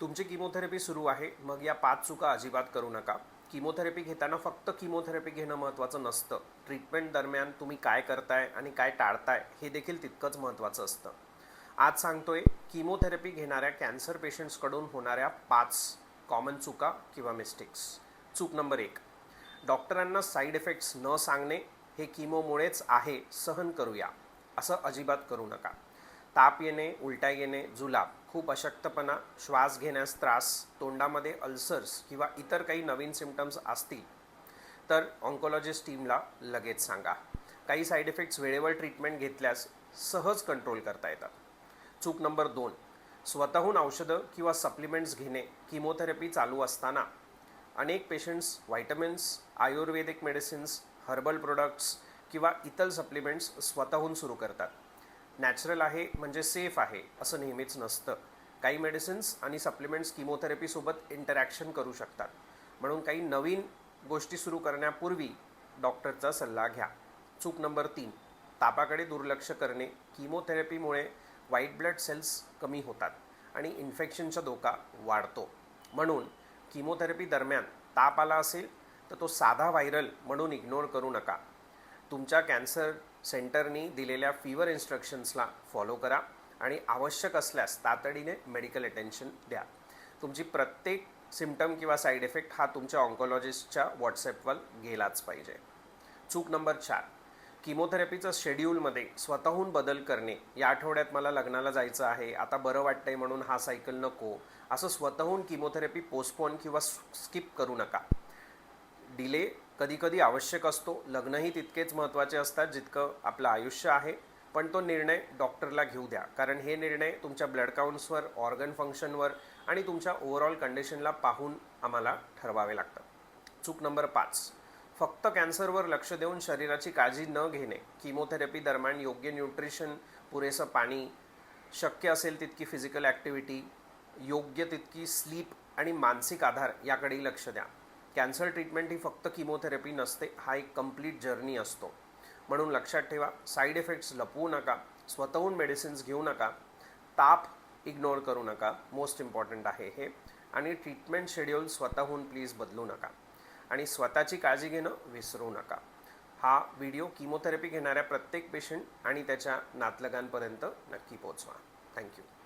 तुमची किमोथेरपी सुरू आहे, मग या 5 चुका अजिबात करू नका. किमोथेरपी घेताना फक्त किमोथेरपी घेणं महत्त्वाचं नसतं. ट्रीटमेंट दरम्यान तुम्ही काय करताय आणि काय टाळताय हे देखील तितकंच महत्त्वाचं असतं. आज सांगतोय किमोथेरपी घेणाऱ्या कॅन्सर पेशंट्सकडून होणाऱ्या 5 कॉमन चुका किंवा मिस्टेक्स. चूक नंबर 1, डॉक्टरांना साईड इफेक्ट्स न सांगणे. हे किमोमुळेच आहे, सहन करूया, असं अजिबात करू नका. ताप येणे, उलट्या येणे, जुलाब, खूप अशक्तपणा, श्वास घेण्यास त्रास, तोंडामध्ये अल्सर्स किंवा इतर काही नवीन सिम्पटम्स असतील तर ऑन्कोलॉजिस्ट टीमला लगेच सांगा. काही साईड इफेक्ट्स वेळेवर ट्रीटमेंट घेतल्यास सहज कंट्रोल करता येतात. चूक नंबर 2, स्वतःहून औषधं किंवा सप्लिमेंट्स घेणे. किमोथेरपी चालू असताना अनेक पेशंट्स व्हायटमिन्स, आयुर्वेदिक मेडिसिन्स, हर्बल प्रोडक्ट्स किंवा इतर सप्लिमेंट्स स्वतःहून सुरू करतात. नॅचरल आहे म्हणजे सेफ आहे असं नेहमीच नसतं. काही मेडिसिन्स आणि सप्लिमेंट्स किमोथेरपीसोबत इंटरॅक्शन करू शकतात, म्हणून काही नवीन गोष्टी सुरू करण्यापूर्वी डॉक्टरचा सल्ला घ्या. चूक नंबर 3, तापाकडे दुर्लक्ष करणे. किमोथेरपीमुळे व्हाईट ब्लड सेल्स कमी होतात आणि इन्फेक्शनचा धोका वाढतो. म्हणून किमोथेरपी दरम्यान ताप आला असेल तर तो साधा व्हायरल म्हणून इग्नोर करू नका. तुमच्या कॅन्सर सेंटरनी दिलेल्या फीवर इन्स्ट्रक्शन्सला फॉलो करा आणि आवश्यक असल्यास तातडीने मेडिकल अटेन्शन द्या. तुमची प्रत्येक सिम्पटम किंवा साईड इफेक्ट हा तुमच्या ऑन्कोलॉजिस्टच्या व्हॉट्सॲपवर गेलाच पाहिजे. चूक नंबर 4, किमोथेरपीचं शेड्यूलमध्ये स्वतःहून बदल करणे. या आठवड्यात मला लग्नाला जायचं आहे, आता बरं वाटतंय म्हणून हा सायकल नको, असं स्वतःहून किमोथेरपी पोस्टपोन किंवा स्किप करू नका. डिले कधीकधी आवश्यक असतो. लग्नही तितकेच महत्त्वाचे असतात जितकं आपलं आयुष्य आहे, पण तो निर्णय डॉक्टरला घेऊ द्या, कारण हे निर्णय तुमच्या ब्लड काउंट्सवर, ऑर्गन फंक्शनवर आणि तुमच्या ओव्हरऑल कंडिशनला पाहून आम्हाला ठरवावे लागतं. चूक नंबर 5, फक्त कॅन्सरवर लक्ष देऊन शरीराची काळजी न घेणे. किमोथेरपी दरम्यान योग्य न्यूट्रिशन, पुरेसं पाणी, शक्य असेल तितकी फिजिकल ॲक्टिव्हिटी, योग्य तितकी स्लीप आणि मानसिक आधार याकडेही लक्ष द्या. कॅन्सर ट्रीटमेंट ही फक्त किमोथेरपी नसते, हा एक कंप्लीट जर्नी असतो. म्हणून लक्षात ठेवा, साईड इफेक्ट्स लपवू नका, स्वतःहून मेडिसिन्स घेऊ नका, ताप इग्नोर करू नका, मोस्ट इम्पॉर्टंट आहे हे, आणि ट्रीटमेंट शेड्यूल स्वतःहून प्लीज बदलू नका आणि स्वतःची काळजी घेणं विसरू नका. हा व्हिडिओ किमोथेरपी घेणाऱ्या प्रत्येक पेशंट आणि त्याच्या नातलगांपर्यंत नक्की पोहोचवा. थँक्यू.